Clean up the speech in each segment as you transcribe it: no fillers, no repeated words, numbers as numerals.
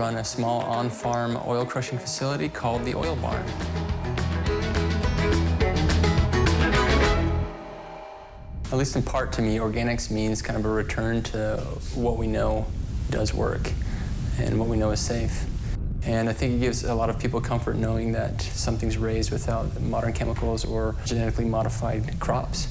run a small on-farm oil crushing facility called the Oil Barn. At least in part to me, organics means kind of a return to what we know does work and what we know is safe. And I think it gives a lot of people comfort knowing that something's raised without modern chemicals or genetically modified crops.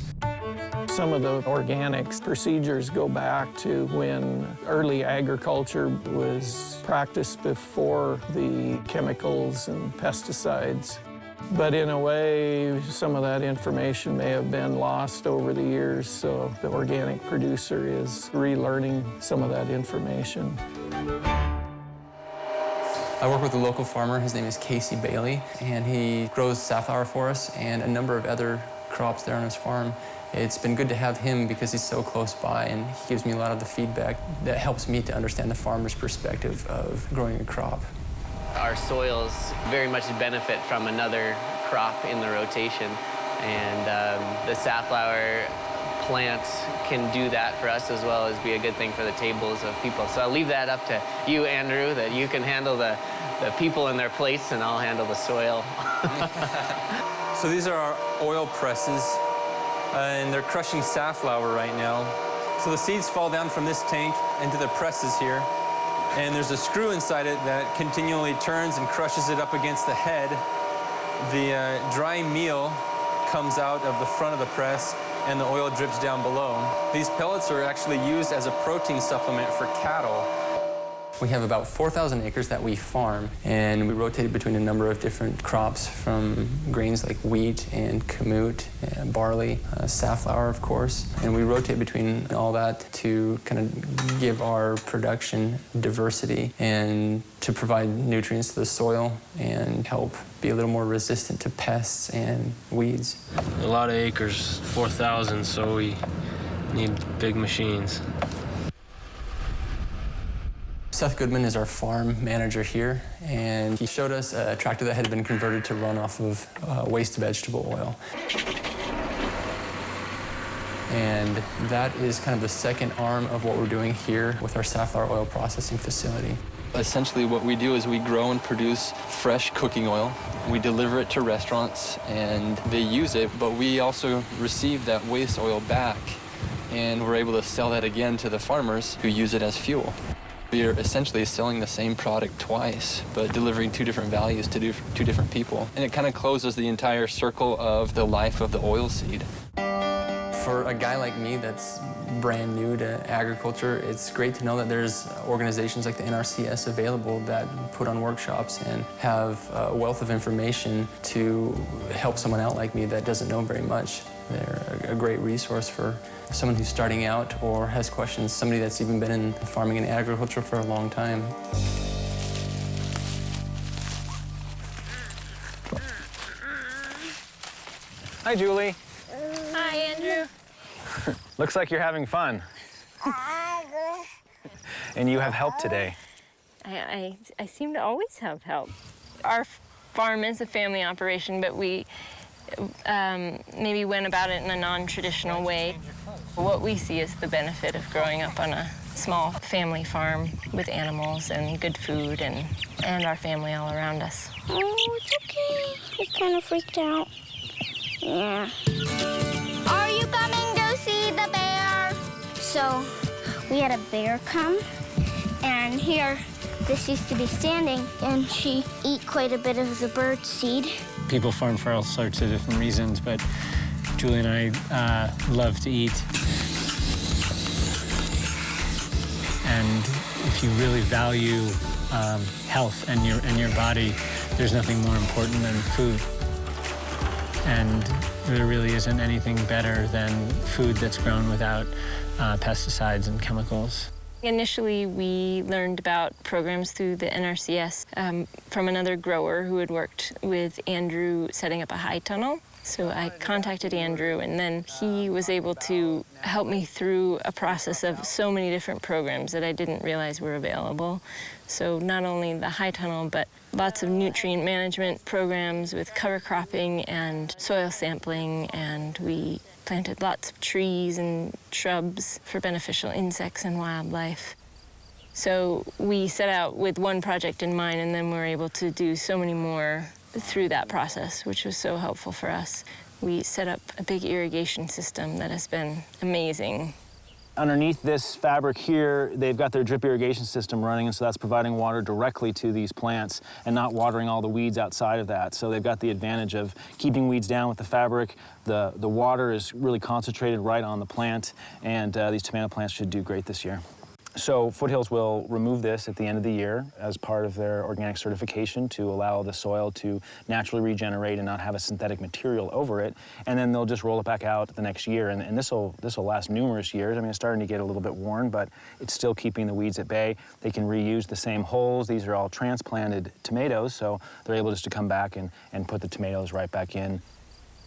Some of the organics procedures go back to when early agriculture was practiced before the chemicals and pesticides. But in a way, some of that information may have been lost over the years, so the organic producer is relearning some of that information. I work with a local farmer. His name is Casey Bailey, and he grows safflower for us and a number of other crops there on his farm. It's been good to have him because he's so close by, and he gives me a lot of the feedback that helps me to understand the farmer's perspective of growing a crop. Our soils very much benefit from another crop in the rotation, and the safflower plant can do that for us as well as be a good thing for the tables of people. So I'll leave that up to you, Andrew, that you can handle the people and their plates, and I'll handle the soil. So these are our oil presses, and they're crushing safflower right now. So the seeds fall down from this tank into the presses here, and there's a screw inside it that continually turns and crushes it up against the head. The dry meal comes out of the front of the press, and the oil drips down below. These pellets are actually used as a protein supplement for cattle. We have about 4,000 acres that we farm, and we rotate between a number of different crops, from grains like wheat and kamut, and barley, safflower, of course. And we rotate between all that to kind of give our production diversity and to provide nutrients to the soil and help be a little more resistant to pests and weeds. A lot of acres, 4,000, so we need big machines. Seth Goodman is our farm manager here, and he showed us a tractor that had been converted to run off of waste vegetable oil. And that is kind of the second arm of what we're doing here with our safflower oil processing facility. Essentially what we do is we grow and produce fresh cooking oil. We deliver it to restaurants and they use it, but we also receive that waste oil back, and we're able to sell that again to the farmers who use it as fuel. We are essentially selling the same product twice, but delivering two different values to two different people. And it kind of closes the entire circle of the life of the oil seed. For a guy like me that's brand new to agriculture, it's great to know that there's organizations like the NRCS available that put on workshops and have a wealth of information to help someone out like me that doesn't know very much. They're a great resource for someone who's starting out or has questions, somebody that's even been in farming and agriculture for a long time. Hi, Julie. Hi, Andrew. Looks like you're having fun. And you have help today. I seem to always have help. Our farm is a family operation, but we maybe went about it in a non-traditional way. What we see is the benefit of growing up on a small family farm with animals and good food and our family all around us. Oh, it's okay. He's kind of freaked out. Yeah. Are you coming to see the bear? So we had a bear come, and here this used to be standing, and she ate quite a bit of the bird seed. People farm for all sorts of different reasons, but Julie and I love to eat. And if you really value health and your body, there's nothing more important than food. And there really isn't anything better than food that's grown without pesticides and chemicals. Initially, we learned about programs through the NRCS from another grower who had worked with Andrew setting up a high tunnel. So I contacted Andrew, and then he was able to help me through a process of so many different programs that I didn't realize were available. So not only the high tunnel, but lots of nutrient management programs with cover cropping and soil sampling, and we planted lots of trees and shrubs for beneficial insects and wildlife. So we set out with one project in mind, and then we're able to do so many more through that process, which was so helpful for us. We set up a big irrigation system that has been amazing. Underneath this fabric here, they've got their drip irrigation system running, and so that's providing water directly to these plants and not watering all the weeds outside of that. So they've got the advantage of keeping weeds down with the fabric. The water is really concentrated right on the plant, and these tomato plants should do great this year. So Foothills will remove this at the end of the year as part of their organic certification to allow the soil to naturally regenerate and not have a synthetic material over it. And then they'll just roll it back out the next year. And this will last numerous years. I mean, it's starting to get a little bit worn, but it's still keeping the weeds at bay. They can reuse the same holes. These are all transplanted tomatoes, so they're able just to come back and put the tomatoes right back in.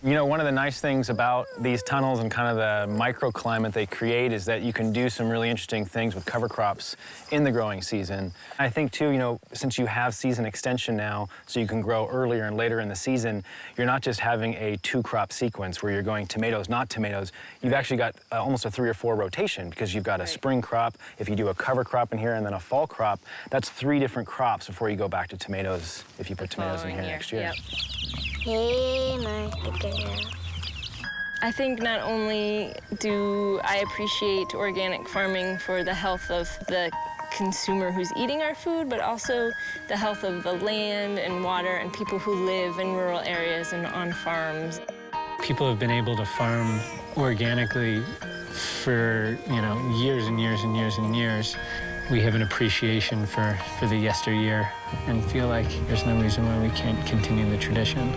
You know, one of the nice things about these tunnels and kind of the microclimate they create is that you can do some really interesting things with cover crops in the growing season. I think too, you know, since you have season extension now, so you can grow earlier and later in the season, you're not just having a 2-crop sequence where you're going tomatoes, not tomatoes. You've actually got almost a 3 or 4 rotation, because you've got a spring crop. If you do a cover crop in here and then a fall crop, that's 3 different crops before you go back to tomatoes if you put tomatoes in here next year. Yep. Hey, my girl. I think not only do I appreciate organic farming for the health of the consumer who's eating our food, but also the health of the land and water and people who live in rural areas and on farms. People have been able to farm organically for, you know, years and years and years and years. We have an appreciation for the yesteryear and feel like there's no reason why we can't continue the tradition.